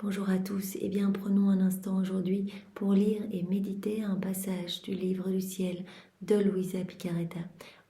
Bonjour à tous, eh bien prenons un instant aujourd'hui pour lire et méditer un passage du livre du ciel de Luisa Picaretta.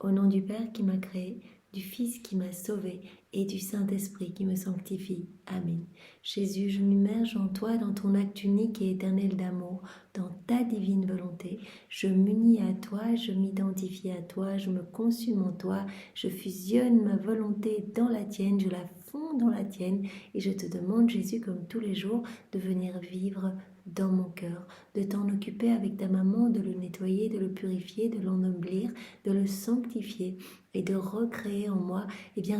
Au nom du Père qui m'a créé, du Fils qui m'a sauvé et du Saint-Esprit qui me sanctifie. Amen. Jésus, je m'immerge en toi, dans ton acte unique et éternel d'amour, dans ta divine volonté. Je m'unis à toi, je m'identifie à toi, je me consume en toi, je fusionne ma volonté dans la tienne, je la fonds dans la tienne et je te demande, Jésus, comme tous les jours, de venir vivre dans mon cœur, de t'en occuper avec ta maman, de le nettoyer, de le purifier, de l'ennoblir, de le sanctifier et de recréer en moi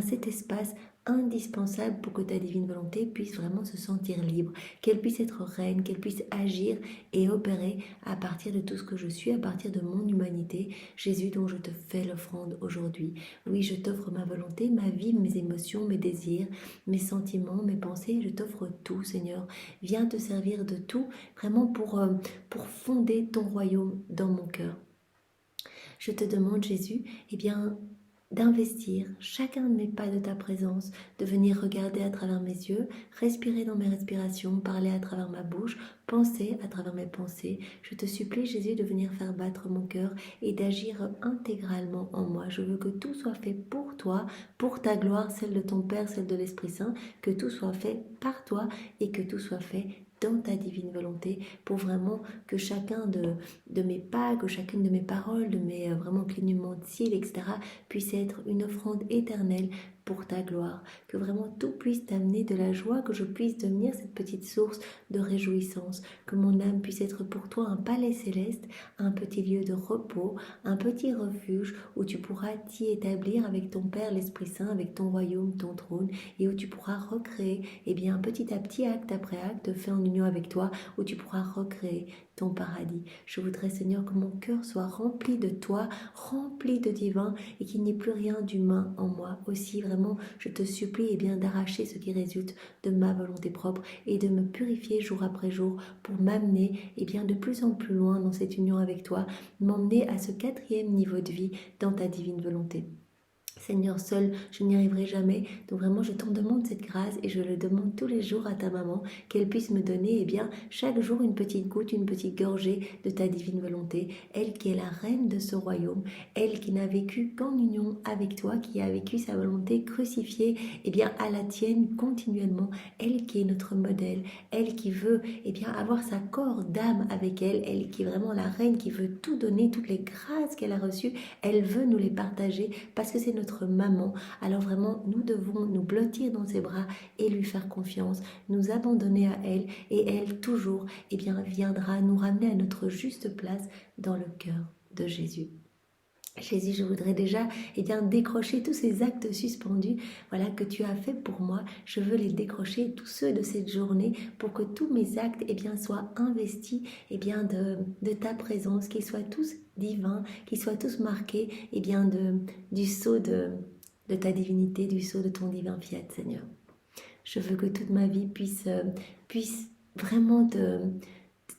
cet espace indispensable pour que ta divine volonté puisse vraiment se sentir libre, qu'elle puisse être reine, qu'elle puisse agir et opérer à partir de tout ce que je suis, à partir de mon humanité, Jésus dont je te fais l'offrande aujourd'hui. Oui, je t'offre ma volonté, ma vie, mes émotions, mes désirs, mes sentiments, mes pensées, je t'offre tout, Seigneur. Viens te servir de tout, vraiment pour fonder ton royaume dans mon cœur. Je te demande, Jésus, d'investir chacun de mes pas de ta présence, de venir regarder à travers mes yeux, respirer dans mes respirations, parler à travers ma bouche, penser à travers mes pensées. Je te supplie, Jésus, de venir faire battre mon cœur et d'agir intégralement en moi. Je veux que tout soit fait pour toi, pour ta gloire, celle de ton Père, celle de l'Esprit Saint, que tout soit fait par toi et que tout soit fait dans ta divine volonté, pour vraiment que chacun de mes pas, que chacune de mes paroles, de mes vraiment clignements de cils, etc., puisse être une offrande éternelle pour ta gloire, que vraiment tout puisse t'amener de la joie, que je puisse devenir cette petite source de réjouissance, que mon âme puisse être pour toi un palais céleste, un petit lieu de repos, un petit refuge où tu pourras t'y établir avec ton Père, l'Esprit Saint, avec ton royaume, ton trône, et où tu pourras recréer, petit à petit, acte après acte, fait en union avec toi, où tu pourras recréer ton paradis. Je voudrais, Seigneur, que mon cœur soit rempli de toi, rempli de divin, et qu'il n'y ait plus rien d'humain en moi. Aussi, vraiment, je te supplie d'arracher ce qui résulte de ma volonté propre et de me purifier jour après jour pour m'amener de plus en plus loin dans cette union avec toi, m'emmener à ce 4e niveau de vie dans ta divine volonté. Seigneur, seul, je n'y arriverai jamais. Donc vraiment, je t'en demande cette grâce et je le demande tous les jours à ta maman, qu'elle puisse me donner chaque jour une petite goutte, une petite gorgée de ta divine volonté. Elle qui est la reine de ce royaume, elle qui n'a vécu qu'en union avec toi, qui a vécu sa volonté crucifiée à la tienne continuellement. Elle qui est notre modèle, elle qui veut avoir sa corps d'âme avec elle, elle qui est vraiment la reine qui veut tout donner, toutes les grâces qu'elle a reçues, elle veut nous les partager parce que c'est notre maman. Alors vraiment, nous devons nous blottir dans ses bras et lui faire confiance, nous abandonner à elle, et elle toujours viendra nous ramener à notre juste place dans le cœur de Jésus. Jésus, je voudrais déjà décrocher tous ces actes suspendus que tu as fait pour moi. Je veux les décrocher, tous ceux de cette journée, pour que tous mes actes soient investis de ta présence, qu'ils soient tous divins, qu'ils soient tous marqués du sceau de ta divinité, du sceau de ton divin fiat, Seigneur. Je veux que toute ma vie puisse vraiment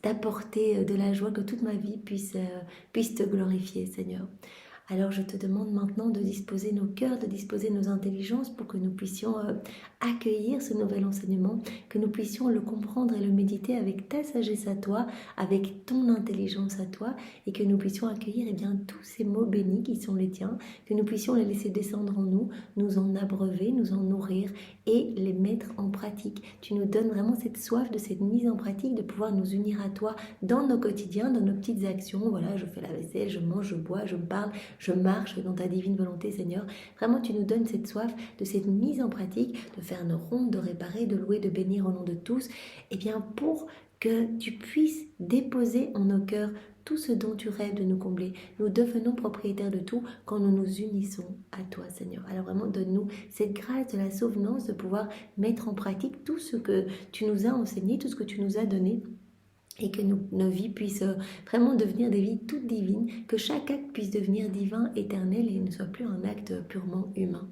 t'apporter de la joie, que toute ma vie puisse te glorifier, Seigneur. Alors je te demande maintenant de disposer nos cœurs, de disposer nos intelligences pour que nous puissions accueillir ce nouvel enseignement, que nous puissions le comprendre et le méditer avec ta sagesse à toi, avec ton intelligence à toi, et que nous puissions accueillir tous ces mots bénis qui sont les tiens, que nous puissions les laisser descendre en nous en abreuver, nous en nourrir et les mettre en pratique. Tu nous donnes vraiment cette soif de cette mise en pratique, de pouvoir nous unir à toi dans nos quotidiens, dans nos petites actions. Voilà, je fais la vaisselle, je mange, je bois, je parle, je marche dans ta divine volonté, Seigneur. Vraiment, tu nous donnes cette soif de cette mise en pratique, de faire nos rondes, de réparer, de louer, de bénir au nom de tous, pour que tu puisses déposer en nos cœurs tout ce dont tu rêves de nous combler. Nous devenons propriétaires de tout quand nous nous unissons à toi, Seigneur. Alors vraiment, donne-nous cette grâce de la souvenance de pouvoir mettre en pratique tout ce que tu nous as enseigné, tout ce que tu nous as donné, et que nos vies puissent vraiment devenir des vies toutes divines, que chaque acte puisse devenir divin, éternel, et ne soit plus un acte purement humain.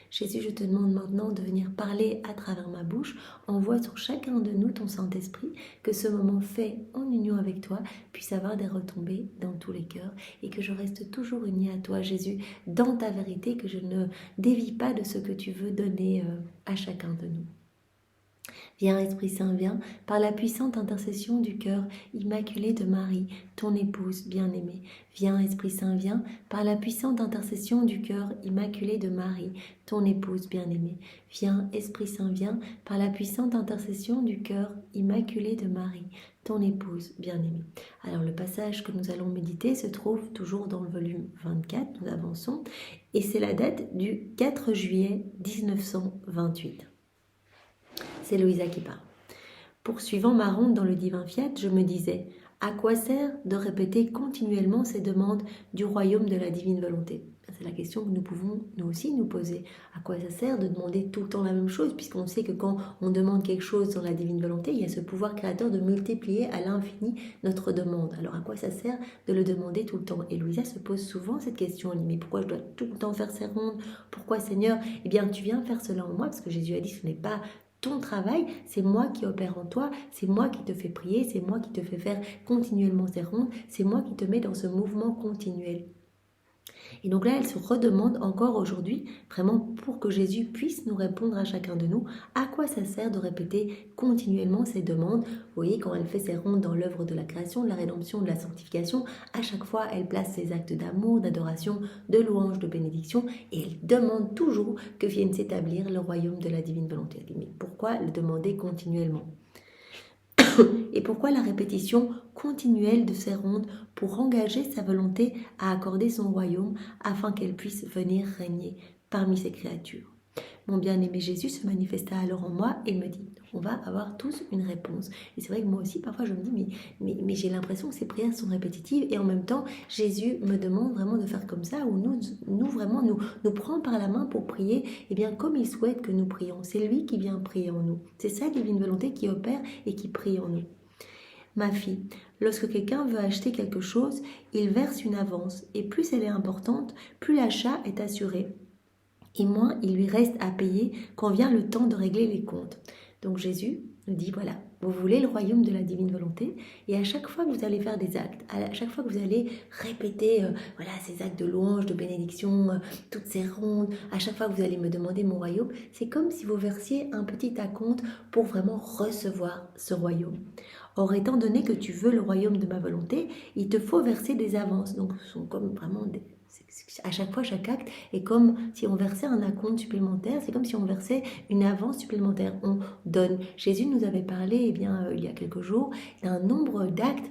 Jésus, je te demande maintenant de venir parler à travers ma bouche. Envoie sur chacun de nous ton Saint-Esprit, que ce moment fait en union avec toi puisse avoir des retombées dans tous les cœurs, et que je reste toujours unie à toi, Jésus, dans ta vérité, que je ne dévie pas de ce que tu veux donner à chacun de nous. Viens Esprit Saint, viens, par la puissante intercession du cœur immaculé de Marie, ton épouse bien-aimée. Viens Esprit Saint, viens, par la puissante intercession du cœur immaculé de Marie, ton épouse bien-aimée. Viens Esprit Saint, viens, par la puissante intercession du cœur immaculé de Marie, ton épouse bien-aimée. Alors le passage que nous allons méditer se trouve toujours dans le volume 24, nous avançons, et c'est la date du 4 juillet 1928. C'est Louisa qui parle. Poursuivant ma ronde dans le divin fiat, je me disais, à quoi sert de répéter continuellement ces demandes du royaume de la divine volonté? C'est la question que nous pouvons nous aussi nous poser. À quoi ça sert de demander tout le temps la même chose, puisqu'on sait que quand on demande quelque chose dans la divine volonté, il y a ce pouvoir créateur de multiplier à l'infini notre demande. Alors à quoi ça sert de le demander tout le temps? Et Louisa se pose souvent cette question, elle dit, mais pourquoi je dois tout le temps faire ces rondes? Pourquoi Seigneur? Eh bien tu viens faire cela en moi, parce que Jésus a dit, ce n'est pas ton travail, c'est moi qui opère en toi, c'est moi qui te fais prier, c'est moi qui te fais faire continuellement ces rondes, c'est moi qui te mets dans ce mouvement continuel. Et donc là, elle se redemande encore aujourd'hui, vraiment pour que Jésus puisse nous répondre à chacun de nous, à quoi ça sert de répéter continuellement ces demandes. Vous voyez, quand elle fait ses rondes dans l'œuvre de la création, de la rédemption, de la sanctification, à chaque fois, elle place ses actes d'amour, d'adoration, de louange, de bénédiction, et elle demande toujours que vienne s'établir le royaume de la divine volonté. Mais pourquoi le demander continuellement ? Et pourquoi la répétition continuelle de ces rondes pour engager sa volonté à accorder son royaume afin qu'elle puisse venir régner parmi ses créatures? Mon bien-aimé Jésus se manifesta alors en moi et me dit, on va avoir tous une réponse. Et c'est vrai que moi aussi, parfois, je me dis, mais j'ai l'impression que ces prières sont répétitives et en même temps, Jésus me demande vraiment de faire comme ça, ou nous prend par la main pour prier, et bien comme il souhaite que nous prions. C'est lui qui vient prier en nous. C'est sa divine volonté qui opère et qui prie en nous. Ma fille, lorsque quelqu'un veut acheter quelque chose, il verse une avance et plus elle est importante, plus l'achat est assuré. Et moins il lui reste à payer quand vient le temps de régler les comptes. Donc Jésus nous dit, voilà, vous voulez le royaume de la divine volonté, et à chaque fois que vous allez faire des actes, à chaque fois que vous allez répéter ces actes de louange, de bénédiction, toutes ces rondes, à chaque fois que vous allez me demander mon royaume, c'est comme si vous versiez un petit acompte pour vraiment recevoir ce royaume. Or, étant donné que tu veux le royaume de ma volonté, il te faut verser des avances. Donc, ce sont comme vraiment à chaque fois, chaque acte est comme si on versait un acompte supplémentaire, c'est comme si on versait une avance supplémentaire. On donne. Jésus nous avait parlé, il y a quelques jours, d'un nombre d'actes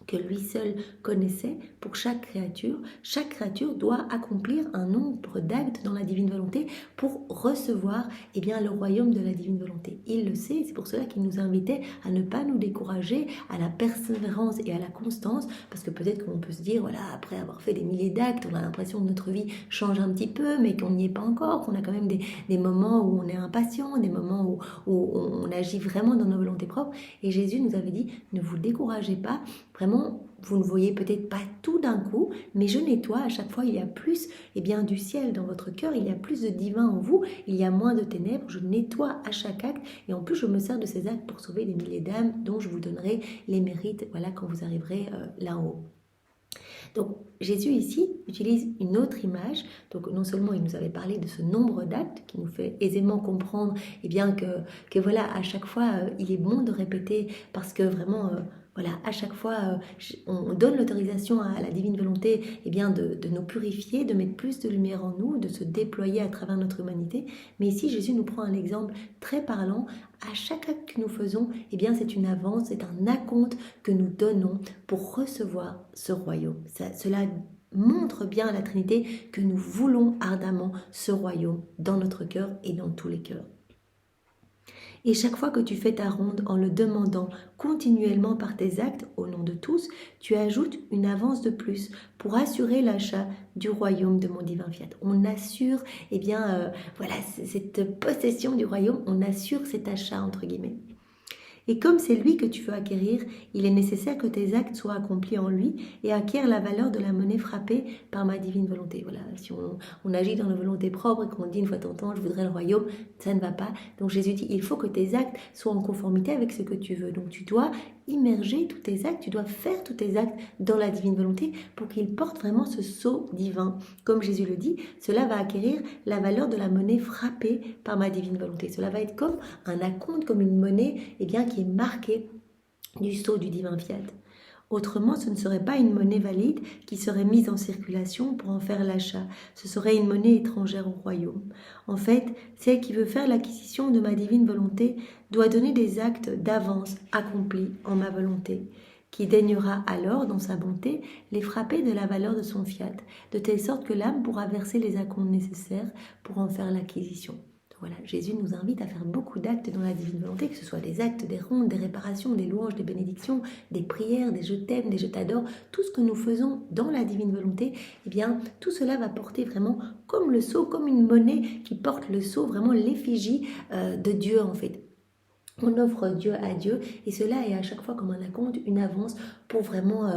que lui seul connaissait pour chaque créature. Chaque créature doit accomplir un nombre d'actes dans la divine volonté pour recevoir le royaume de la divine volonté. Il le sait, c'est pour cela qu'il nous invitait à ne pas nous décourager, à la persévérance et à la constance, parce que peut-être qu'on peut se dire, voilà, après avoir fait des milliers d'actes, on a l'impression que notre vie change un petit peu, mais qu'on n'y est pas encore, qu'on a quand même des moments où on est impatient, des moments où on agit vraiment dans nos volontés propres. Et Jésus nous avait dit, ne vous découragez pas, vraiment, vous ne voyez peut-être pas tout d'un coup, mais je nettoie à chaque fois, il y a plus du ciel dans votre cœur, il y a plus de divin en vous, il y a moins de ténèbres, je nettoie à chaque acte, et en plus je me sers de ces actes pour sauver des milliers d'âmes dont je vous donnerai les mérites, quand vous arriverez là-haut. Donc Jésus ici utilise une autre image. Donc non seulement il nous avait parlé de ce nombre d'actes qui nous fait aisément comprendre que voilà, à chaque fois il est bon de répéter parce que vraiment à chaque fois on donne l'autorisation à la divine volonté de nous purifier, de mettre plus de lumière en nous, de se déployer à travers notre humanité. Mais ici Jésus nous prend un exemple très parlant. À chaque acte que nous faisons, c'est une avance, c'est un acompte que nous donnons pour recevoir ce royaume. Cela montre bien à la Trinité que nous voulons ardemment ce royaume dans notre cœur et dans tous les cœurs. Et chaque fois que tu fais ta ronde en le demandant continuellement par tes actes, au nom de tous, tu ajoutes une avance de plus pour assurer l'achat du royaume de mon divin fiat. On assure, cette possession du royaume, on assure cet achat, entre guillemets. Et comme c'est lui que tu veux acquérir, il est nécessaire que tes actes soient accomplis en lui et acquièrent la valeur de la monnaie frappée par ma divine volonté. Voilà, si on agit dans nos volontés propres et qu'on dit une fois de temps, je voudrais le royaume, ça ne va pas. Donc Jésus dit, il faut que tes actes soient en conformité avec ce que tu veux. Donc tu dois immerger tous tes actes, tu dois faire tous tes actes dans la divine volonté pour qu'ils portent vraiment ce sceau divin. Comme Jésus le dit, cela va acquérir la valeur de la monnaie frappée par ma divine volonté. Cela va être comme un acompte, comme une monnaie qui est marquée du sceau du divin fiat. Autrement, ce ne serait pas une monnaie valide qui serait mise en circulation pour en faire l'achat. Ce serait une monnaie étrangère au royaume. En fait, celle qui veut faire l'acquisition de ma divine volonté doit donner des actes d'avance accomplis en ma volonté, qui daignera alors, dans sa bonté, les frapper de la valeur de son fiat, de telle sorte que l'âme pourra verser les acomptes nécessaires pour en faire l'acquisition. Voilà, Jésus nous invite à faire beaucoup d'actes dans la divine volonté, que ce soit des actes, des rondes, des réparations, des louanges, des bénédictions, des prières, des je t'aime, des je t'adore. Tout ce que nous faisons dans la divine volonté, tout cela va porter vraiment comme le sceau, comme une monnaie qui porte le sceau, vraiment l'effigie de Dieu en fait. On offre Dieu à Dieu et cela est à chaque fois comme un acompte, une avance pour vraiment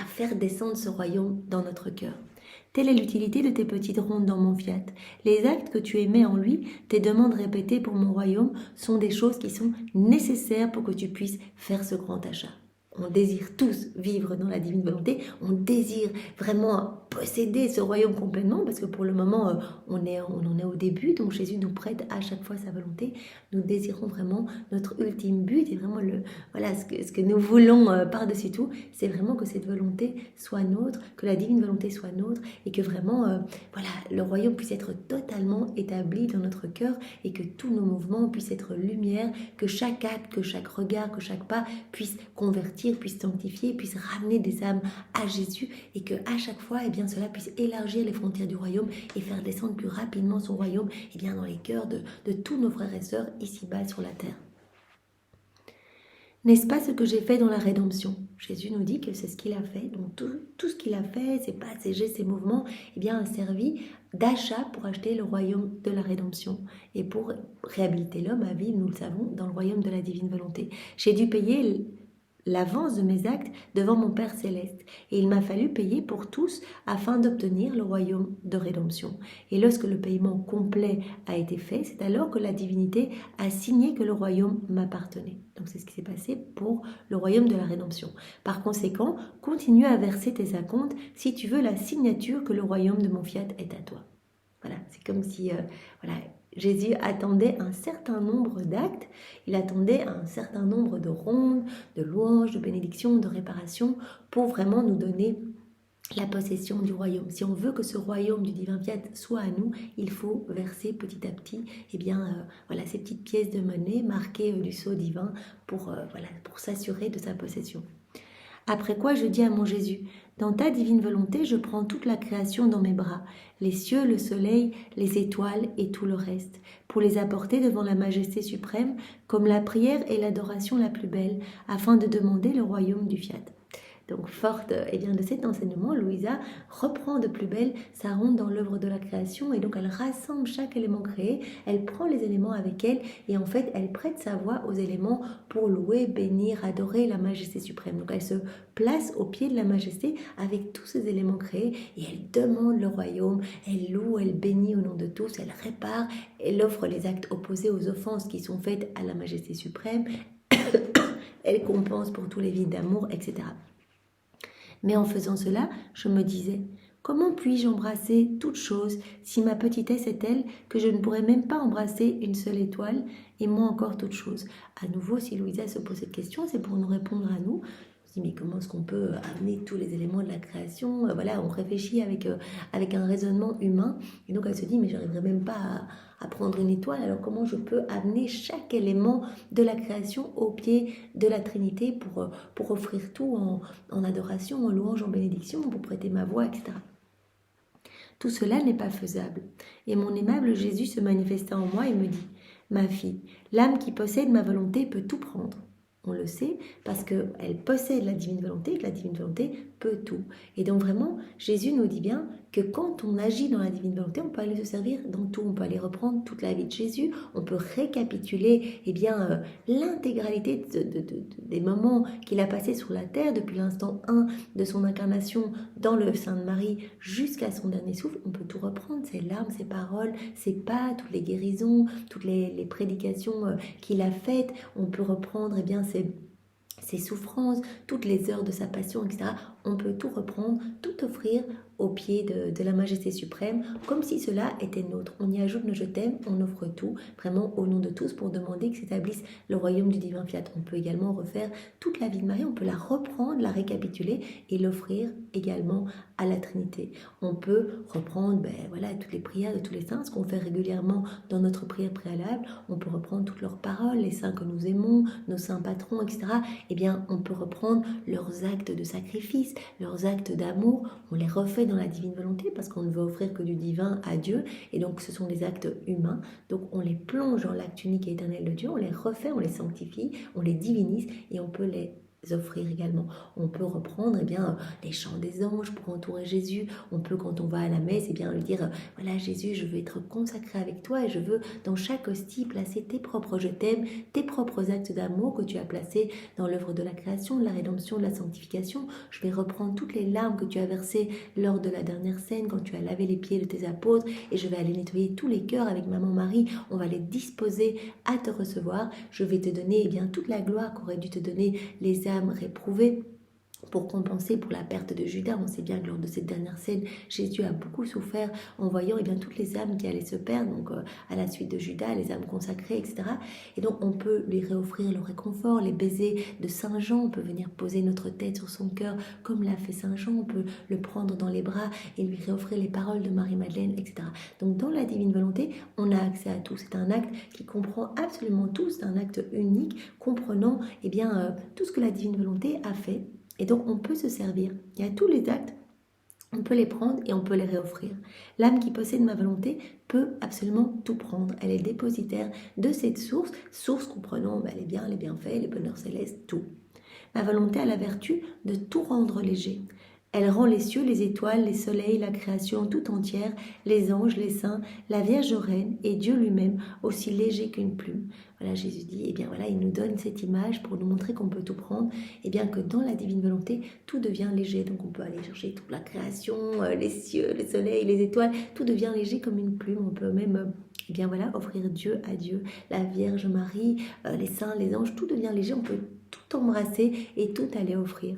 faire descendre ce royaume dans notre cœur. Telle est l'utilité de tes petites rondes dans mon fiat. Les actes que tu émets en lui, tes demandes répétées pour mon royaume, sont des choses qui sont nécessaires pour que tu puisses faire ce grand achat. On désire tous vivre dans la divine volonté, on désire vraiment posséder ce royaume complètement, parce que pour le moment, on en est au début, donc Jésus nous prête à chaque fois sa volonté. Nous désirons vraiment notre ultime but, et vraiment ce que nous voulons par-dessus tout, c'est vraiment que cette volonté soit nôtre, que la divine volonté soit nôtre, et que vraiment, le royaume puisse être totalement établi dans notre cœur, et que tous nos mouvements puissent être lumière, que chaque acte, que chaque regard, que chaque pas puisse convertir, puisse sanctifier, puisse ramener des âmes à Jésus et que à chaque fois, cela puisse élargir les frontières du royaume et faire descendre plus rapidement son royaume dans les cœurs de tous nos frères et sœurs ici-bas sur la terre. N'est-ce pas ce que j'ai fait dans la rédemption? Jésus nous dit que c'est ce qu'il a fait. Donc tout ce qu'il a fait, ses pas, ses gestes, ses mouvements, a servi d'achat pour acheter le royaume de la rédemption et pour réhabiliter l'homme à vivre, nous le savons, dans le royaume de la divine volonté. J'ai dû payer l'avance de mes actes devant mon Père Céleste. Et il m'a fallu payer pour tous afin d'obtenir le royaume de rédemption. Et lorsque le paiement complet a été fait, c'est alors que la divinité a signé que le royaume m'appartenait. Donc c'est ce qui s'est passé pour le royaume de la rédemption. Par conséquent, continue à verser tes acomptes si tu veux la signature que le royaume de mon fiat est à toi. Voilà, c'est comme si Jésus attendait un certain nombre d'actes, il attendait un certain nombre de rondes, de louanges, de bénédictions, de réparations pour vraiment nous donner la possession du royaume. Si on veut que ce royaume du divin fiat soit à nous, il faut verser petit à petit ces petites pièces de monnaie marquées du sceau divin pour s'assurer de sa possession. Après quoi je dis à mon Jésus, dans ta divine volonté, je prends toute la création dans mes bras, les cieux, le soleil, les étoiles et tout le reste, pour les apporter devant la majesté suprême, comme la prière et l'adoration la plus belle, afin de demander le royaume du fiat. Donc, forte de cet enseignement, Louisa reprend de plus belle sa ronde dans l'œuvre de la création et donc elle rassemble chaque élément créé, elle prend les éléments avec elle et en fait elle prête sa voix aux éléments pour louer, bénir, adorer la majesté suprême. Donc elle se place au pied de la majesté avec tous ces éléments créés et elle demande le royaume, elle loue, elle bénit au nom de tous, elle répare, elle offre les actes opposés aux offenses qui sont faites à la majesté suprême, elle compense pour tous les vides d'amour, etc. Mais en faisant cela, je me disais, comment puis-je embrasser toute chose si ma petitesse est telle que je ne pourrais même pas embrasser une seule étoile et moins encore toute chose? À nouveau, si Louisa se pose cette question, c'est pour nous répondre à nous. On se dit, mais comment est-ce qu'on peut amener tous les éléments de la création? On réfléchit avec un raisonnement humain. Et donc elle se dit, mais j'arriverai même pas à prendre une étoile, alors comment je peux amener chaque élément de la création au pied de la Trinité pour offrir tout en adoration, en louange, en bénédiction, pour prêter ma voix, etc. Tout cela n'est pas faisable. Et mon aimable Jésus se manifesta en moi et me dit, ma fille, l'âme qui possède ma volonté peut tout prendre. On le sait parce qu'elle possède la divine volonté et que la divine volonté peut tout. Et donc vraiment, Jésus nous dit bien que quand on agit dans la divine volonté, on peut aller se servir dans tout. On peut aller reprendre toute la vie de Jésus. On peut récapituler l'intégralité des moments qu'il a passés sur la terre depuis l'instant 1 de son incarnation dans le sein de Marie jusqu'à son dernier souffle. On peut tout reprendre, ses larmes, ses paroles, ses pas, toutes les guérisons, toutes les prédications qu'il a faites. On peut reprendre ses souffrances, toutes les heures de sa passion, etc. On peut tout reprendre, tout offrir au pied de la majesté suprême, comme si cela était nôtre. On y ajoute nos je t'aime, on offre tout, vraiment au nom de tous, pour demander que s'établisse le royaume du divin fiat. On peut également refaire toute la vie de Marie, on peut la reprendre, la récapituler et l'offrir également à la Trinité. On peut reprendre voilà, toutes les prières de tous les saints, ce qu'on fait régulièrement dans notre prière préalable. On peut reprendre toutes leurs paroles, les saints que nous aimons, nos saints patrons, etc. Eh bien, on peut reprendre leurs actes de sacrifice, leurs actes d'amour. On les refait dans la divine volonté parce qu'on ne veut offrir que du divin à Dieu. Et donc, ce sont des actes humains. Donc, on les plonge dans l'acte unique et éternel de Dieu. On les refait, on les sanctifie, on les divinise et on peut les offrir également. On peut reprendre les chants des anges pour entourer Jésus. On peut, quand on va à la messe, lui dire voilà Jésus, je veux être consacré avec toi et je veux dans chaque hostie placer tes propres je t'aime, tes propres actes d'amour que tu as placés dans l'œuvre de la création, de la rédemption, de la sanctification. Je vais reprendre toutes les larmes que tu as versées lors de la dernière scène quand tu as lavé les pieds de tes apôtres et je vais aller nettoyer tous les cœurs avec maman Marie. On va les disposer à te recevoir. Je vais te donner toute la gloire qu'aurait dû te donner les âmes réprouvées pour compenser pour la perte de Judas. On sait bien que lors de cette dernière scène, Jésus a beaucoup souffert en voyant toutes les âmes qui allaient se perdre, donc à la suite de Judas, les âmes consacrées, etc. Et donc on peut lui réoffrir le réconfort, les baisers de Saint Jean, on peut venir poser notre tête sur son cœur comme l'a fait Saint Jean, on peut le prendre dans les bras et lui réoffrir les paroles de Marie-Madeleine, etc. Donc dans la divine volonté, on a accès à tout. C'est un acte qui comprend absolument tout, c'est un acte unique, comprenant tout ce que la divine volonté a fait. Et donc, on peut se servir. Il y a tous les actes, on peut les prendre et on peut les réoffrir. L'âme qui possède ma volonté peut absolument tout prendre. Elle est dépositaire de cette source comprenant les biens, les bienfaits, les bonheurs célestes, tout. Ma volonté a la vertu de tout rendre léger. Elle rend les cieux, les étoiles, les soleils, la création tout entière, les anges, les saints, la Vierge Reine et Dieu lui-même aussi léger qu'une plume. Voilà, Jésus dit, il nous donne cette image pour nous montrer qu'on peut tout prendre, que dans la divine volonté, tout devient léger. Donc on peut aller chercher toute la création, les cieux, les soleils, les étoiles, tout devient léger comme une plume. On peut même offrir Dieu à Dieu, la Vierge Marie, les saints, les anges, tout devient léger. On peut tout embrasser et tout aller offrir.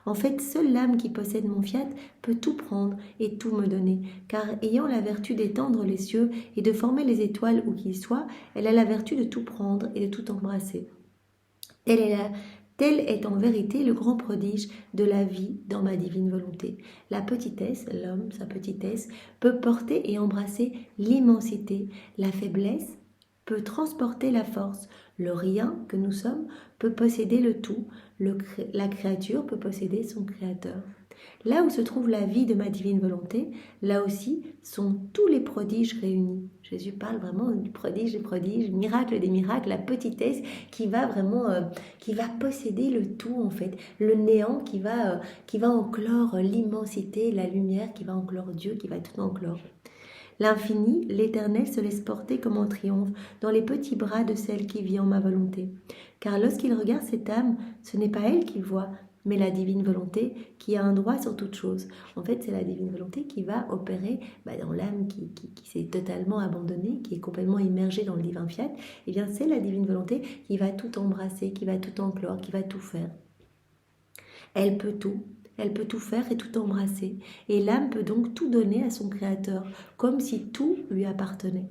En fait, seule l'âme qui possède mon fiat peut tout prendre et tout me donner, car ayant la vertu d'étendre les cieux et de former les étoiles où qu'ils soient, elle a la vertu de tout prendre et de tout embrasser. Tel est en vérité le grand prodige de la vie dans ma divine volonté. La petitesse, l'homme, sa petitesse, peut porter et embrasser l'immensité. La faiblesse peut transporter la force. Le rien que nous sommes peut posséder le tout. La créature peut posséder son créateur. Là où se trouve la vie de ma divine volonté, là aussi sont tous les prodiges réunis. Jésus parle vraiment du prodige des prodiges, miracle des miracles, la petitesse qui va posséder le tout en fait, le néant qui va enclore l'immensité, la lumière qui va enclore Dieu, qui va tout enclore. L'infini, l'éternel se laisse porter comme en triomphe dans les petits bras de celle qui vit en ma volonté. Car lorsqu'il regarde cette âme, ce n'est pas elle qu'il voit, mais la divine volonté qui a un droit sur toute chose. En fait, c'est la divine volonté qui va opérer dans l'âme qui s'est totalement abandonnée, qui est complètement immergée dans le divin fiat. Eh bien, c'est la divine volonté qui va tout embrasser, qui va tout enclore, qui va tout faire. Elle peut tout. Elle peut tout faire et tout embrasser. Et l'âme peut donc tout donner à son Créateur, comme si tout lui appartenait.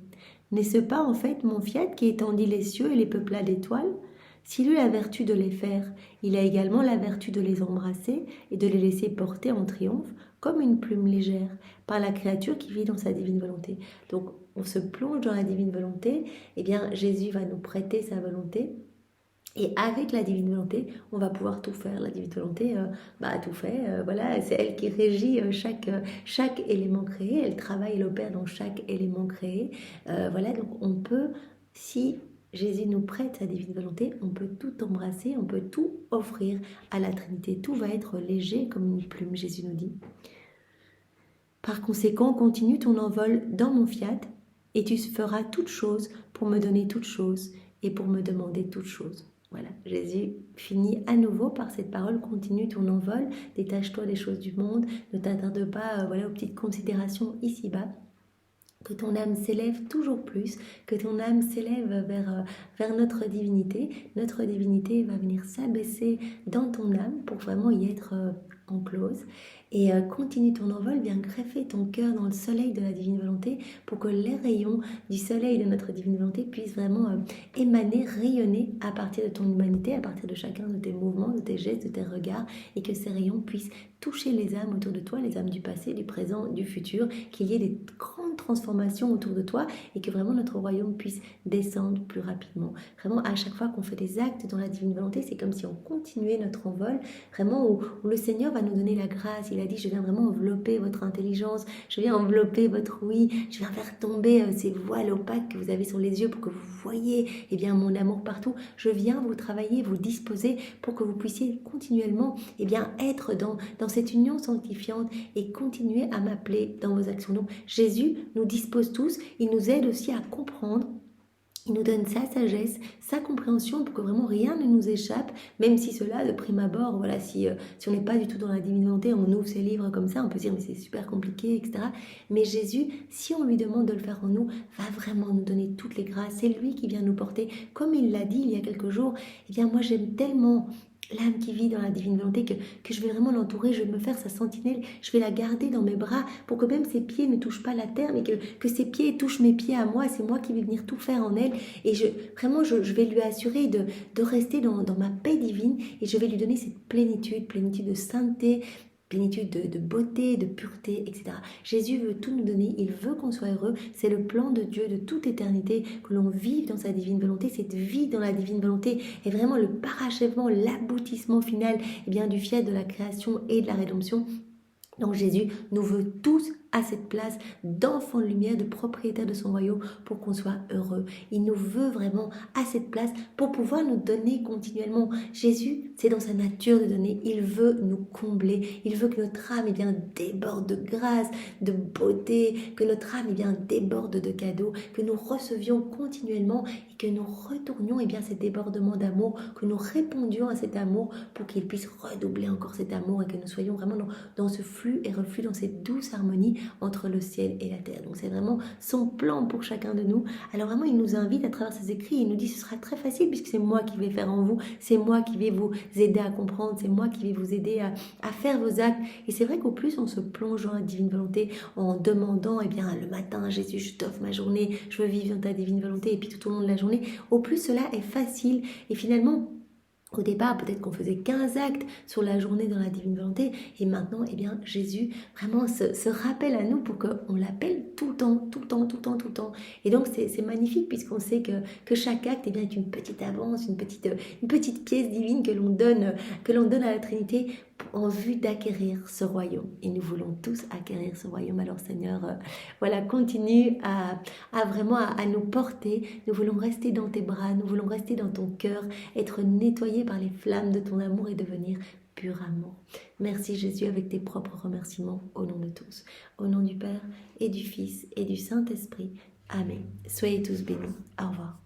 N'est-ce pas en fait mon fiat qui étendit les cieux et les peupla d'étoiles ? S'il eut la vertu de les faire, il a également la vertu de les embrasser et de les laisser porter en triomphe comme une plume légère par la créature qui vit dans sa divine volonté. Donc on se plonge dans la divine volonté, et bien Jésus va nous prêter sa volonté. Et avec la divine volonté, on va pouvoir tout faire. La divine volonté tout fait. Voilà, c'est elle qui régit chaque élément créé. Elle travaille, elle opère dans chaque élément créé. Donc on peut, si Jésus nous prête sa divine volonté, on peut tout embrasser, on peut tout offrir à la Trinité. Tout va être léger comme une plume, Jésus nous dit. Par conséquent, continue ton envol dans mon fiat et tu feras toutes choses pour me donner toutes choses et pour me demander toutes choses. Voilà, Jésus finit à nouveau par cette parole, continue ton envol, détache-toi des choses du monde, ne t'attarde pas aux petites considérations ici-bas. que ton âme s'élève toujours plus, que ton âme s'élève vers notre divinité. Notre divinité va venir s'abaisser dans ton âme pour vraiment y être enclose. Et continue ton envol, viens greffer ton cœur dans le soleil de la divine volonté pour que les rayons du soleil de notre divine volonté puissent vraiment émaner, rayonner à partir de ton humanité, à partir de chacun de tes mouvements, de tes gestes, de tes regards, et que ces rayons puissent toucher les âmes autour de toi, les âmes du passé, du présent, du futur, qu'il y ait des grandes transformations autour de toi et que vraiment notre royaume puisse descendre plus rapidement. Vraiment, à chaque fois qu'on fait des actes dans la divine volonté, c'est comme si on continuait notre envol, vraiment où le Seigneur va nous donner la grâce. Il a dit, je viens vraiment envelopper votre intelligence, je viens envelopper votre oui, je viens faire tomber ces voiles opaques que vous avez sur les yeux pour que vous voyez mon amour partout. Je viens vous travailler, vous disposer pour que vous puissiez continuellement être dans cette union sanctifiante et continuer à m'appeler dans vos actions. Donc Jésus nous dispose tous, il nous aide aussi à comprendre. Il nous donne sa sagesse, sa compréhension pour que vraiment rien ne nous échappe, même si cela, de prime abord, voilà, si on n'est pas du tout dans la divine volonté, on ouvre ses livres comme ça, on peut se dire mais c'est super compliqué, etc. Mais Jésus, si on lui demande de le faire en nous, va vraiment nous donner toutes les grâces. C'est lui qui vient nous porter. Comme il l'a dit il y a quelques jours, moi j'aime tellement l'âme qui vit dans la divine volonté, que je vais vraiment l'entourer, je vais me faire sa sentinelle, je vais la garder dans mes bras pour que même ses pieds ne touchent pas la terre, mais que ses pieds touchent mes pieds à moi, c'est moi qui vais venir tout faire en elle, et je vais lui assurer de rester dans ma paix divine, et je vais lui donner cette plénitude de sainteté, plénitude de beauté, de pureté, etc. Jésus veut tout nous donner, il veut qu'on soit heureux, c'est le plan de Dieu de toute éternité, que l'on vive dans sa divine volonté. Cette vie dans la divine volonté est vraiment le parachèvement, l'aboutissement final du fiat de la création et de la rédemption. Donc Jésus nous veut tous à cette place d'enfants de lumière, de propriétaires de son royaume pour qu'on soit heureux. Il nous veut vraiment à cette place pour pouvoir nous donner continuellement. Jésus, c'est dans sa nature de donner. Il veut nous combler. Il veut que notre âme déborde de grâce, de beauté, que notre âme déborde de cadeaux, que nous recevions continuellement et que nous retournions ces débordements d'amour, que nous répondions à cet amour pour qu'il puisse redoubler encore cet amour et que nous soyons vraiment dans ce flux et reflux, dans cette douce harmonie entre le ciel et la terre. Donc c'est vraiment son plan pour chacun de nous. Alors vraiment, il nous invite à travers ses écrits, il nous dit ce sera très facile puisque c'est moi qui vais faire en vous, c'est moi qui vais vous aider à comprendre, c'est moi qui vais vous aider à faire vos actes. Et c'est vrai qu'au plus on se plonge dans la divine volonté en demandant, le matin, Jésus, je t'offre ma journée, je veux vivre dans ta divine volonté, et puis tout au long de la journée, au plus cela est facile. Et finalement, au départ, peut-être qu'on faisait 15 actes sur la journée dans la divine volonté, et maintenant, Jésus vraiment se rappelle à nous pour qu'on l'appelle tout le temps, tout le temps, tout le temps, tout le temps. Et donc, c'est magnifique puisqu'on sait que chaque acte est une petite avance, une petite pièce divine que l'on donne à la Trinité en vue d'acquérir ce royaume. Et nous voulons tous acquérir ce royaume. Alors Seigneur, continue à nous porter. Nous voulons rester dans tes bras, nous voulons rester dans ton cœur, être nettoyés par les flammes de ton amour et devenir pur amour. Merci Jésus, avec tes propres remerciements au nom de tous. Au nom du Père et du Fils et du Saint-Esprit. Amen. Soyez tous bénis. Au revoir.